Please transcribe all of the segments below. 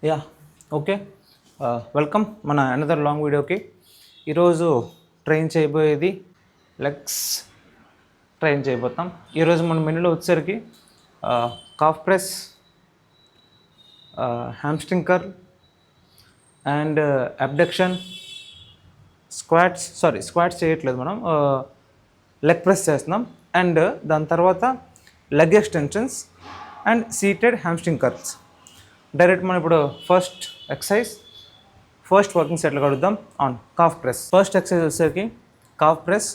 Yeah okay welcome మన another long వీడియోకి. ఈరోజు ట్రైన్ చేయబోయేది లెగ్స్ ట్రైన్ చేయబోతాం. ఈరోజు మన మెనూలో వచ్చేసరికి calf press, hamstring curl and abduction, squats చేయట్లేదు మనం, లెగ్ ప్రెస్ చేస్తున్నాం. అండ్ దాని తర్వాత leg extensions and seated hamstring curls. Direct మనం ఇప్పుడు ఫస్ట్ వర్కింగ్ సెట్లు కడుద్దాం on calf press. First exercise వచ్చేసరికి కాఫ్ ప్రెస్.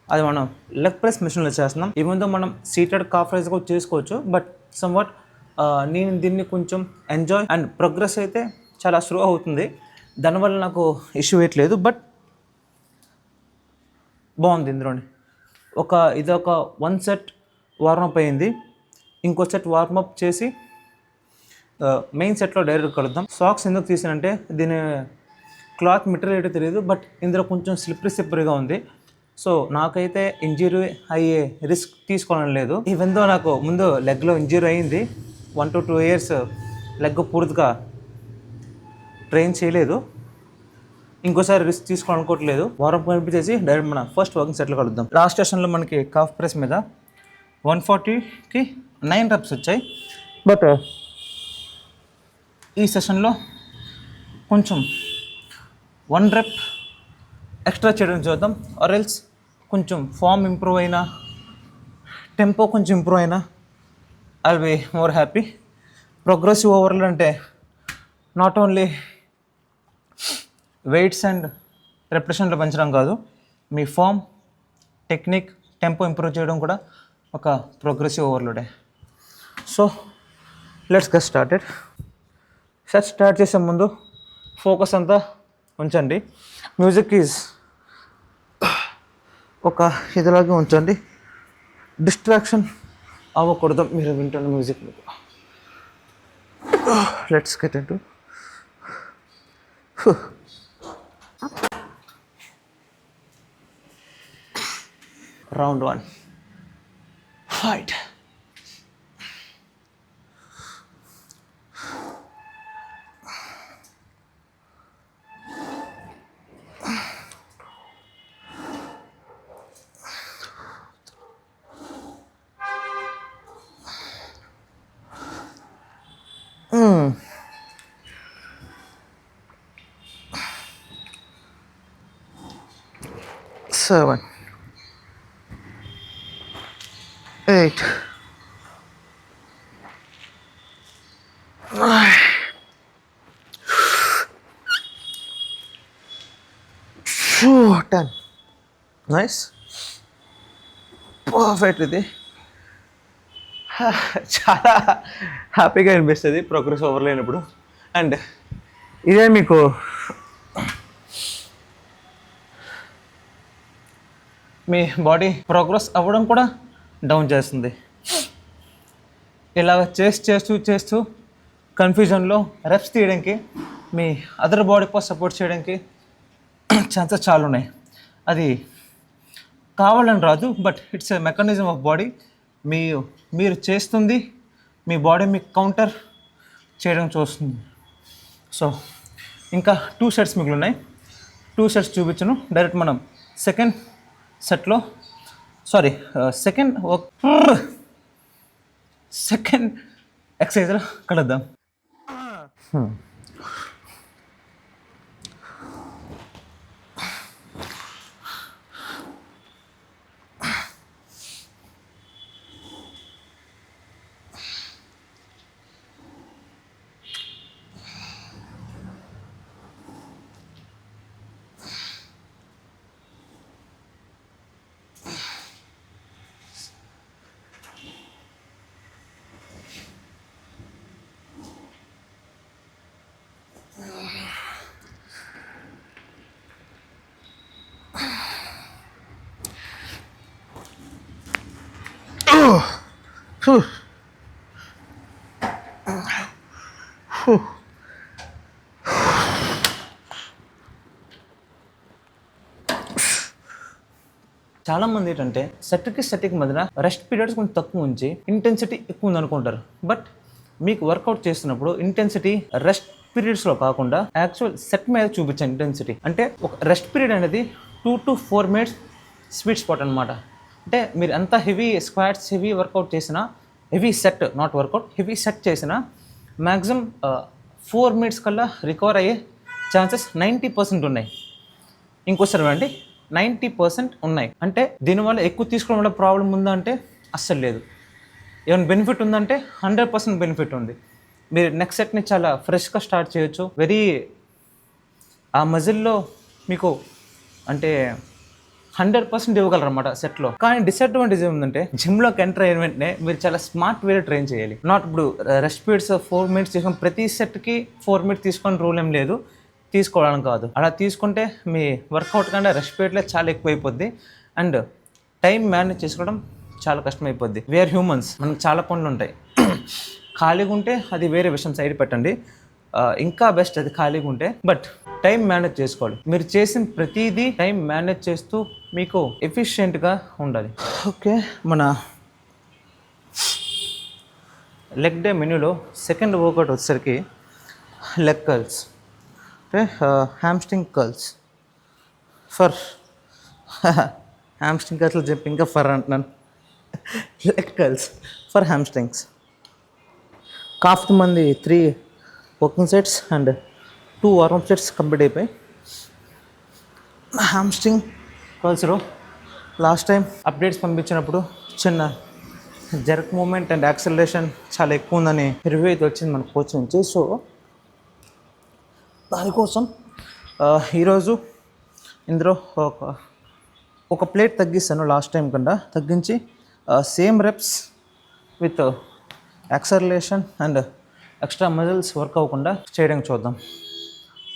అది మనం లెగ్ ప్రెస్ మిషన్లో చేస్తున్నాం. ఈవెన్ దో మనం సీటెడ్ కాఫ్ ప్రెస్ కూడా చేసుకోవచ్చు, బట్ సమ్వాట్ నేను దీన్ని కొంచెం ఎంజాయ్ అండ్ ప్రోగ్రెస్ అయితే చాలా స్లో అవుతుంది. దానివల్ల నాకు ఇష్యూ వేయట్లేదు, బట్ బాగుంది. ఇందులోని ఇదొక 1 సెట్ వార్మప్ అయింది. ఇంకో సెట్ వార్మప్ చేసి మెయిన్ సెట్లో డైరెక్ట్ కలుద్దాం. సాక్స్ ఎందుకు తీసానంటే దీని క్లాత్ మెటీరియల్ అయితే తెలియదు, బట్ ఇందులో కొంచెం స్లిప్పరీగా ఉంది. సో నాకైతే ఇంజరీ అయ్యే రిస్క్ తీసుకోవాలని లేదు. ఈవెన్ దో నాకు ముందు లెగ్లో ఇంజరీ అయింది, 1 to 2 years లెగ్ పూర్తిగా ట్రైన్ చేయలేదు. ఇంకోసారి రిస్క్ తీసుకోవాలనుకోవట్లేదు. వారం కనిపించేసి డైరెక్ట్ మన ఫస్ట్ వర్కింగ్ సెట్లో కలుద్దాం. లాస్ట్ సెషన్లో మనకి కాఫ్ ప్రెస్ మీద 140కి 9 reps వచ్చాయి, బట్ ఈ సెషన్లో కొంచెం 1 rep ఎక్స్ట్రా చేయడం చూద్దాం. ఆర్ ఎల్స్ కొంచెం ఫామ్ ఇంప్రూవ్ అయినా, టెంపో కొంచెం ఇంప్రూవ్ అయినా I will be more happy. Progressive overload అంటే నాట్ ఓన్లీ వెయిట్స్ అండ్ రెప్యుటేషన్లో పెంచడం కాదు, మీ ఫామ్, టెక్నిక్, టెంపో ఇంప్రూవ్ చేయడం కూడా ఒక ప్రోగ్రెసివ్ ఓవర్లోడే. So let's get started. Start చేసే ముందు ఫోకస్ అంతా ఉంచండి. మ్యూజిక్ ఈజ్ ఒక ఇదిలాగే ఉంచండి, డిస్ట్రాక్షన్ అవ్వకూడదు మీరు వింటున్న మ్యూజిక్ మీద. Let's get into round 1 fight. Seven, 8, 9, 10. Nice, perfect. ఇది చాలా హ్యాపీగా అనిపిస్తుంది ప్రోగ్రెస్ ఓవర్లేనప్పుడు. అండ్ ఇదే మీకు మీ బాడీ ప్రోగ్రెస్ అవ్వడం కూడా డౌన్ చేస్తుంది. ఇలాగ చేస్తూ కన్ఫ్యూజన్లో రెప్స్ తీయడానికి, మీ అదర్ బాడీ పార్ట్ సపోర్ట్ చేయడానికి ఛాన్సెస్ చాలా ఉన్నాయి. అది కావాలని రాదు, but it's a mechanism of body. మీరు చేస్తుంది మీ బాడీ మీకు కౌంటర్ చేయడం చూస్తుంది. సో ఇంకా 2 sets మిగిలినాయి. 2 sets చూపించను. డైరెక్ట్ మనం సెకండ్ ఎక్సర్సైజ్లో కలుద్దాం. చాలామంది ఏంటంటే సెట్కి మధ్యన రెస్ట్ పీరియడ్స్ కొంచెం తక్కువ ఉంచి ఇంటెన్సిటీ ఎక్కువ ఉంది అనుకుంటారు. బట్ మీకు వర్కౌట్ చేస్తున్నప్పుడు ఇంటెన్సిటీ రెస్ట్ పీరియడ్స్లో కాకుండా యాక్చువల్ సెట్ మీద చూపించాను ఇంటెన్సిటీ. అంటే ఒక రెస్ట్ పీరియడ్ అనేది 2 to 4 minutes స్వీట్ స్పాట్ అనమాట. అంటే మీరు ఎంత హెవీ స్క్వాట్స్ హెవీ వర్కౌట్ చేసినా, heavy set not workout heavy set చేసినా మ్యాక్సిమం 4 minutes కల్లా రికవర్ అయ్యే ఛాన్సెస్ 90% ఉన్నాయి. ఇంకోసారి అండి 90% ఉన్నాయి. అంటే దీనివల్ల ఎక్కువ తీసుకోవడం వల్ల ప్రాబ్లం ఉందా అంటే అస్సలు లేదు. ఏమైనా బెనిఫిట్ ఉందంటే 100% బెనిఫిట్ ఉంది. మీరు నెక్స్ట్ సెట్ని చాలా ఫ్రెష్గా స్టార్ట్ చేయొచ్చు. ఆ మజిల్లో మీకు అంటే 100% ఇవ్వగలరు అనమాట సెట్లో. కానీ డిసడ్వాంటేజ్ ఏముందంటే జిమ్లోకి ఎంటర్ అయిన వెంటనే మీరు చాలా స్మార్ట్ వేలో ట్రైన్ చేయాలి. నాట్ ఇప్పుడు రెస్ట్ పీరియడ్స్ 4 minutes తీసుకొని ప్రతి సెట్కి 4 minutes తీసుకొని రూల్ ఏం లేదు, తీసుకోవడానికి కాదు. అలా తీసుకుంటే మీ వర్కౌట్ కంటే రెస్ట్ పీరియడ్లో చాలా ఎక్కువ అయిపోద్ది అండ్ టైం మేనేజ్ చేసుకోవడం చాలా కష్టమైపోద్ది. వీఆర్ హ్యూమన్స్, మనకు చాలా పనులు ఉంటాయి. ఖాళీగా ఉంటే అది వేరే విషయం, సైడ్ పెట్టండి. ఇంకా బెస్ట్ అది ఖాళీగా ఉంటే. బట్ టైం మేనేజ్ చేసుకోవాలి. మీరు చేసిన ప్రతిదీ టైం మేనేజ్ చేస్తూ మీకు ఎఫిషియెంట్గా ఉండాలి. ఓకే, మన లెగ్ డే మెన్యూలో సెకండ్ వర్కౌట్ వచ్చేసరికి లెగ్ కర్ల్స్. అంటే హ్యామ్స్ట్రింగ్ కర్ల్స్ ఫర్ హ్యామ్స్ట్రింగ్ కర్ల్స్లో చెప్పి ఇంకా ఫర్ అంటున్నాను. Leg curls for hamstrings. కాఫ్ మంది 3 working sets and 2 warm up sets complete అయిపోయి. హ్యామ్స్ట్రింగ్ కర్ల్స్లో లాస్ట్ టైం అప్డేట్స్ పంపించినప్పుడు చిన్న జర్క్ మూమెంట్ అండ్ యాక్సలరేషన్ చాలా ఎక్కువ ఉందని రివ్యూ అయితే వచ్చింది మన కోచ్ నుంచి. సో దానికోసం ఈరోజు ఇందులో ఒక ప్లేట్ తగ్గిస్తాను, లాస్ట్ టైం కన్నా తగ్గించి same reps with acceleration and extra muscles work అవ్వకుండా చేయడానికి చూద్దాం.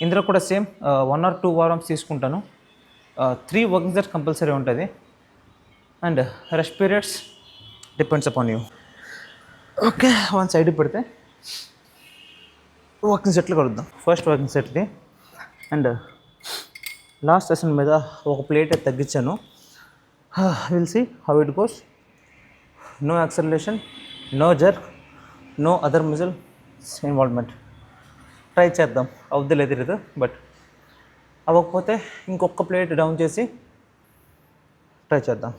ఇందులో కూడా సేమ్ 1 or 2 వారమ్స్ తీసుకుంటాను. 3 వర్కింగ్ సెట్స్ కంపల్సరీ ఉంటుంది and rest periods depends upon you. Okay, one side పెడితే వర్కింగ్ సెట్లు కలుద్దాం. ఫస్ట్ వర్కింగ్ సెట్ది అండ్ లాస్ట్ సెషన్ మీద ఒక ప్లేట్ తగ్గించాను. Will see how it goes. No acceleration, no jerk, no other muscle involvement. Try చేద్దాం, అవుద్ది లేదు తెలియదు. బట్ అవ్వకపోతే ఇంకొక ప్లేట్ డౌన్ చేసి ట్రై చేద్దాం.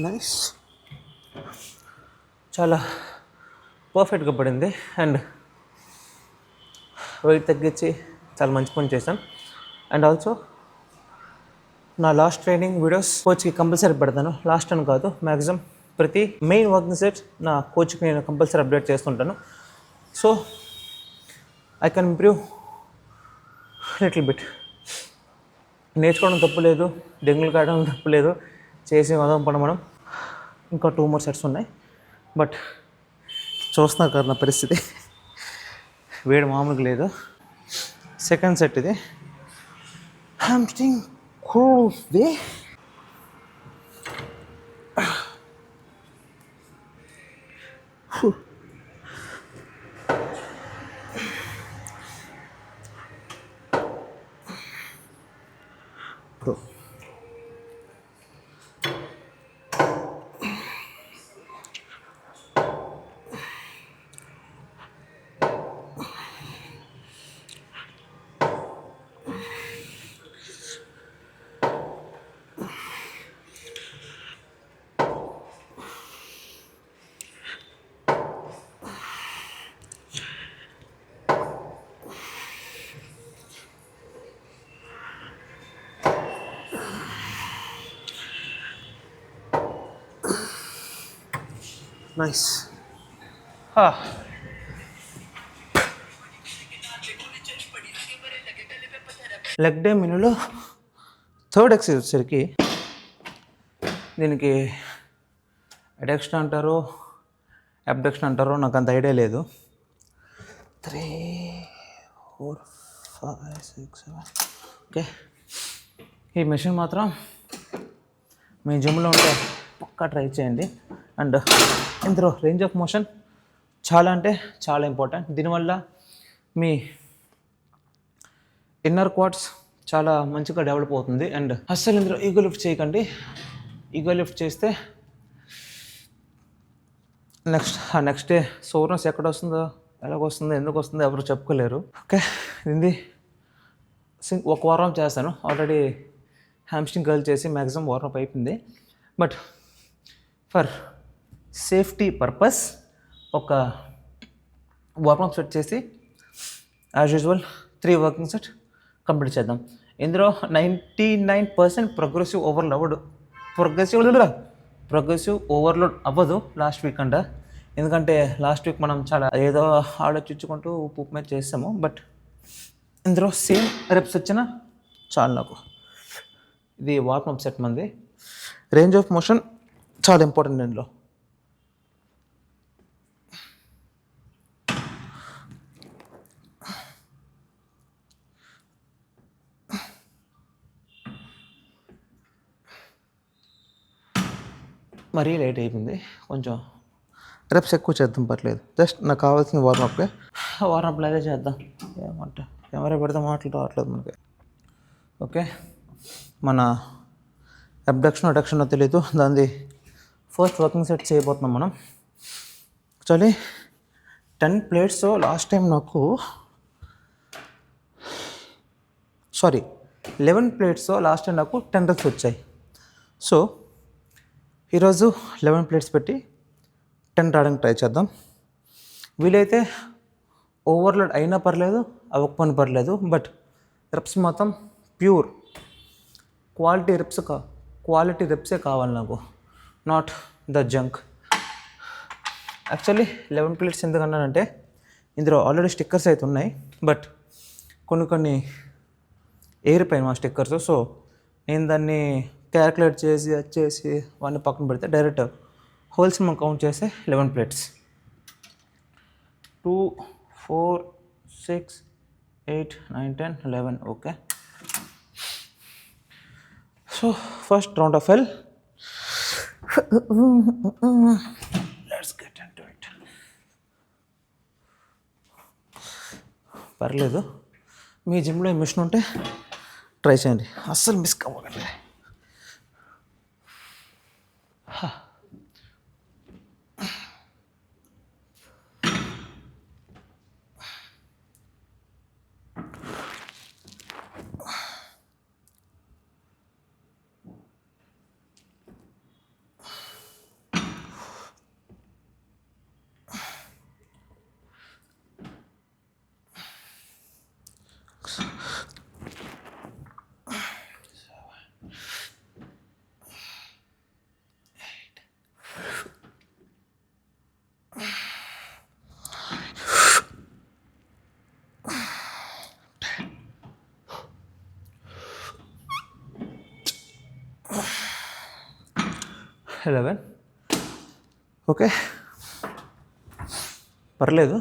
నైస్, చాలా పర్ఫెక్ట్గా పడింది అండ్ వెయిట్ తగ్గించి చాలా మంచి పని చేశాను. అండ్ ఆల్సో నా లాస్ట్ ట్రైనింగ్ వీడియోస్ కోచ్కి కంపల్సరీ పెడతాను. లాస్ట్ అని కాదు, మ్యాక్సిమం ప్రతి మెయిన్ వర్కింగ్ సెట్ నా కోచ్కి నేను కంపల్సరీ అప్డేట్ చేస్తుంటాను. So I can improve little bit. నేర్చుకోవడం తప్పు లేదు, డెంగులు కాయడం తప్పు లేదు, చేసి వదం మనం. ఇంకా 2 more సెట్స్ ఉన్నాయి. బట్ చూస్తున్నారు కదా నా పరిస్థితి, వేడి మామూలుగా లేదు. సెకండ్ సెట్ ఇది హ్యామ్స్ట్రింగ్ కర్ల్స్ది. నైస్. లెగ్ డే మెనూలో థర్డ్ ఎక్సర్సైజ్ వచ్చేసరికి దీనికి అడక్షన్ అంటారో అబ్డక్షన్ అంటారో నాకు అంత ఐడియా లేదు. 3 4 5 6 7 ఓకే. ఈ మెషిన్ మాత్రం మీ జిమ్లో ఉంటే పక్కా ట్రై చేయండి. అండ్ ఇందులో రేంజ్ ఆఫ్ మోషన్ చాలా అంటే చాలా ఇంపార్టెంట్. దీనివల్ల మీ ఇన్నర్ క్వాడ్స్ చాలా మంచిగా డెవలప్ అవుతుంది. అండ్ అస్సలు ఇందులో ఈగో లిఫ్ట్ చేయకండి. ఈగో లిఫ్ట్ చేస్తే నెక్స్ట్ డే సోర్నెస్ ఎక్కడ వస్తుందో, ఎలాగొస్తుందో, ఎందుకు వస్తుందో ఎవరు చెప్పుకోలేరు. ఓకే, ఇది ఒక వారం చేస్తాను. ఆల్రెడీ హ్యామ్స్ట్రింగ్ కర్ల్ చేసి మ్యాక్సిమం వార్మప్ అయిపోయింది. బట్ ఫర్ సేఫ్టీ పర్పస్ ఒక వార్మప్ సెట్ చేసి as usual 3 working set complete చేద్దాం. ఇందులో 99% ప్రోగ్రెసివ్ ఓవర్లోడ్ అవ్వదు లాస్ట్ వీక్ అంట. ఎందుకంటే లాస్ట్ వీక్ మనం చాలా ఏదో ఆలోచించుకుంటూ ఉప్పు మీద చేస్తాము. బట్ ఇందులో సేమ్ రెప్స్ వచ్చిన చాలు నాకు. ఇది వార్మప్ సెట్ మంది. రేంజ్ ఆఫ్ మోషన్ చాలా ఇంపార్టెంట్ ఇందులో. మరీ లేట్ అయిపోయింది, కొంచెం రెప్స్ ఎక్కువ చేద్దాం, పర్లేదు. జస్ట్ నాకు కావాల్సిన వార్మప్కే. వార్మప్లో అదే చేద్దాం. ఏమంటే కెమెరా పెడితే మాటలు రావట్లేదు మనకి. ఓకే, మన అబ్డక్షన్ తెలియదు, దాన్ని ఫస్ట్ వర్కింగ్ సెట్ చేయబోతున్నాం మనం. యాక్చువల్లీ 10 ప్లేట్స్ లాస్ట్ టైం నాకు 11 ప్లేట్స్ లాస్ట్ టైం నాకు 10 రెప్స్ వచ్చాయి. సో ఈరోజు 11 ప్లేట్స్ పెట్టి 10 రావడానికి ట్రై చేద్దాం. వీలైతే ఓవర్లోడ్ అయినా పర్లేదు, అవ్వకపోయినా పర్లేదు. బట్ రెప్స్ మాత్రం ప్యూర్ క్వాలిటీ రెప్సే కావాలి నాకు, not the junk. Actually 11 plates ఎందుకన్నానంటే ఇందులో ఆల్రెడీ స్టిక్కర్స్ అయితే ఉన్నాయి. బట్ కొన్ని ఏరిపోయాయి మా స్టిక్కర్స్. సో నేను దాన్ని క్యాలిక్యులేట్ చేసి వాడిని పక్కన పెడితే డైరెక్ట్ హోల్స్ మనం కౌంట్ చేస్తే 11 plates. 2 4 6 8 9 10 11. Okay, so first round of L. Let's get into it. పర్లేదు, మీ జిమ్లో ఈ మిషన్ ఉంటే ట్రై చేయండి, అస్సలు మిస్ కావకండి. 11. ఓకే, పర్లేదు.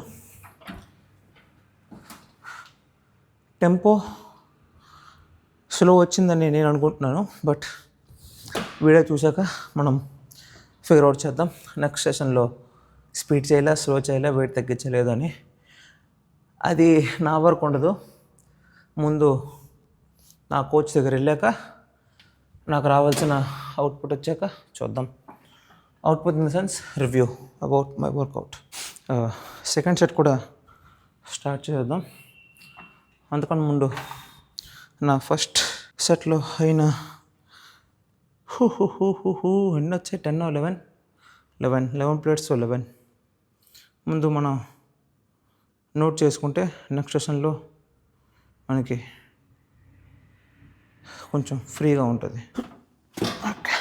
టెంపో స్లో వచ్చిందని నేను అనుకుంటున్నాను. బట్ వీడియో చూసాక మనం ఫిగర్ అవుట్ చేద్దాం. నెక్స్ట్ సెషన్లో స్పీడ్ చేయాలా, స్లో చేయాలా, వెయిట్ తగ్గించలేదు అని. అది నా వరకు ఉండదు. ముందు నా కోచ్ దగ్గర వెళ్ళాక నాకు రావాల్సిన అవుట్పుట్ వచ్చాక చూద్దాం. Output in the sense review about my workout. Second set కూడా స్టార్ట్ చేద్దాం. అందుకని ముందు నా ఫస్ట్ సెట్లో అయిన ఎన్ని వచ్చాయి, 10 11 ప్లేట్స్ 11. ముందు మనం నోట్ చేసుకుంటే నెక్స్ట్ సెషన్లో మనకి కొంచెం ఫ్రీగా ఉంటుంది. ఓకే,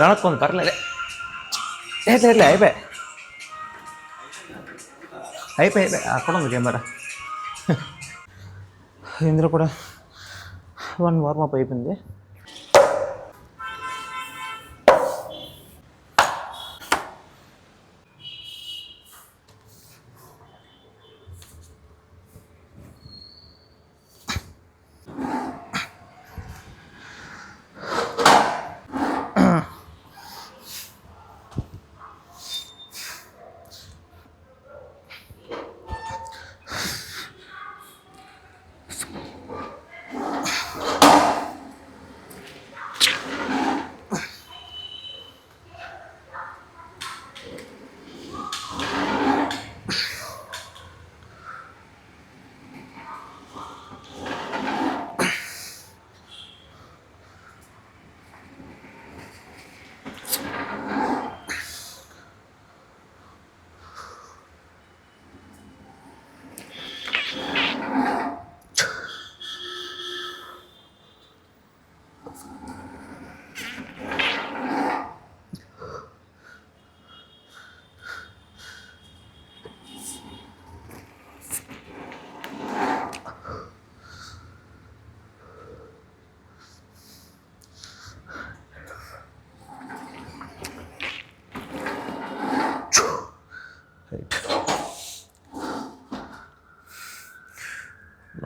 దానక్కుంది పర్లేదు. లేదు అయిపోయి అక్కడ ఉంది కెమెరా. ఇందులో కూడా 1 వార్మప్ అయిపోయింది.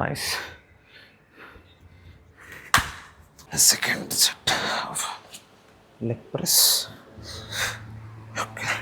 Nice. A second set of leg press. Okay.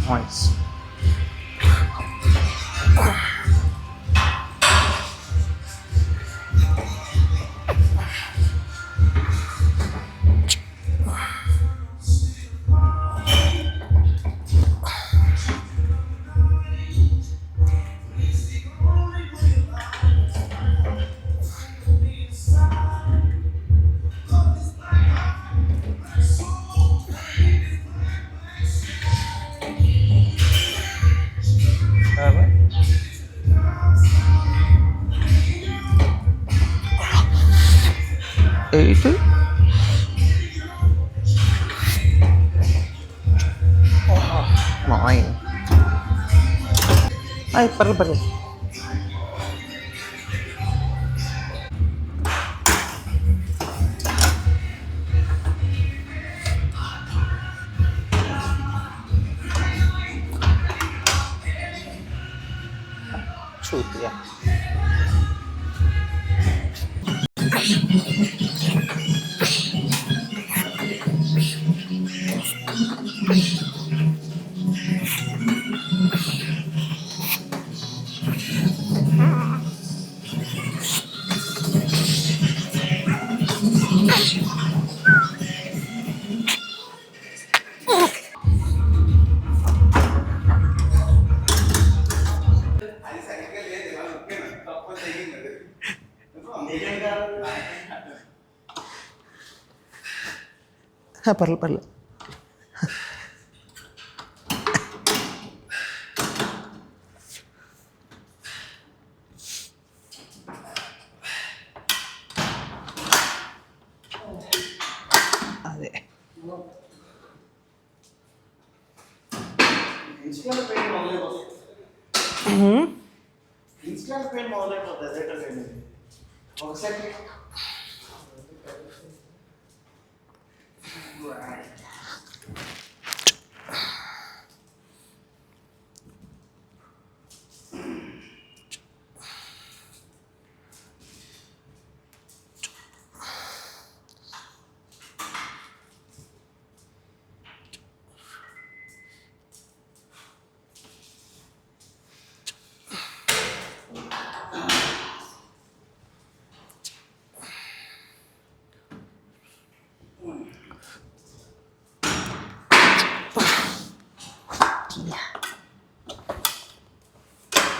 Nice. Eight. Nine. Ay, perlu. చూద్దాం. పర్లేదు. అదే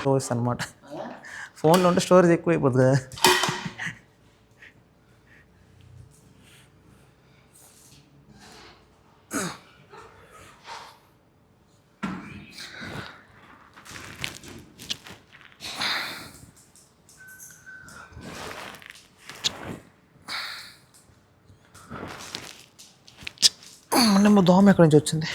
స్టోరేజ్ అనమాట. ఫోన్లో ఉంటే స్టోరేజ్ ఎక్కువైపోతుంది కదా. మొన్న దోమ ఎక్కడి నుంచి వచ్చింది?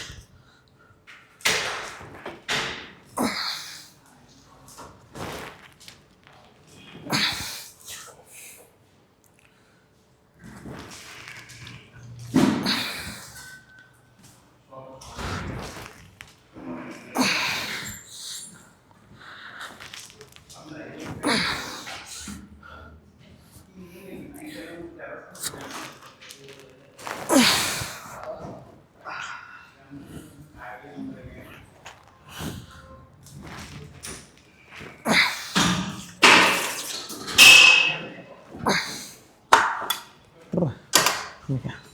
Okay.